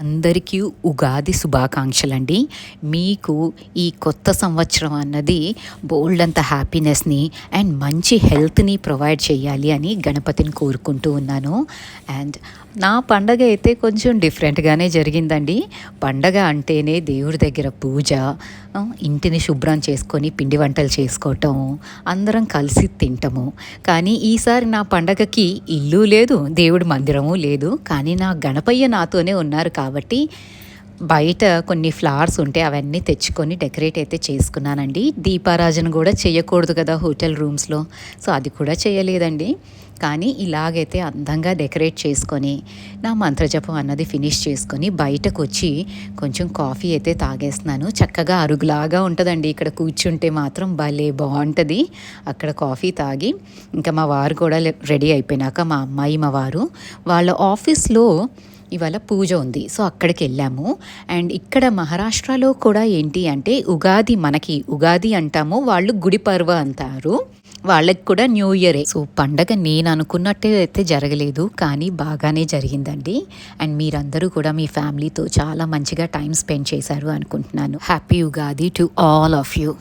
అందరికీ ఉగాది శుభాకాంక్షలండి. మీకు ఈ కొత్త సంవత్సరం అన్నది బోల్డంత హ్యాపీనెస్‌ని అండ్ మంచి హెల్త్‌ని ప్రొవైడ్ చేయాలి అని గణపతిని కోరుకుంటూ ఉన్నాను. అండ్ నా పండగ అయితే కొంచెం డిఫరెంట్‌గానే జరిగిందండి. పండగ అంటేనే దేవుడి దగ్గర పూజ, ఇంటిని శుభ్రం చేసుకొని పిండి వంటలు చేసుకోవటం, అందరం కలిసి తింటము. కానీ ఈసారి నా పండగకి ఇల్లు లేదు, దేవుడి మందిరము లేదు. కానీ నా గణపయ్య నాతోనే ఉన్నారు కాబట్టి బయట కొన్ని ఫ్లవర్స్ ఉంటే అవన్నీ తెచ్చుకొని డెకరేట్ అయితే చేసుకున్నానండి. దీపారాజన కూడా చేయకూడదు కదా హోటల్ రూమ్స్‌లో. సో అది కూడా చేయలేదండి. కానీ ఇలాగైతే అందంగా డెకరేట్ చేసుకొని నా మంత్రజపం అన్నది ఫినిష్ చేసుకొని బయటకొచ్చి కొంచెం కాఫీ అయితే తాగేస్తున్నాను. చక్కగా అరుగులాగా ఉంటుందండి. ఇక్కడ కూర్చుంటే మాత్రం భలే బాగుంటుంది. అక్కడ కాఫీ తాగి ఇంకా మా వారు కూడా రెడీ అయిపోయినాక మా అమ్మాయి మా వారు వాళ్ళ ఆఫీస్లో ఇవాళ పూజ ఉంది. సో అక్కడికి వెళ్ళాము. అండ్ ఇక్కడ మహారాష్ట్రలో కూడా ఏంటి అంటే ఉగాది, మనకి ఉగాది అంటాము, వాళ్ళు గుడి పర్వ అంటారు. వాళ్ళకి కూడా న్యూ ఇయరే. సో పండగ నేను అనుకున్నట్టే అయితే జరగలేదు, కానీ బాగానే జరిగిందండి. అండ్ మీరందరూ కూడా మీ ఫ్యామిలీతో చాలా మంచిగా టైం స్పెండ్ చేశారు అనుకుంటున్నాను. Happy Ugadi to all of you.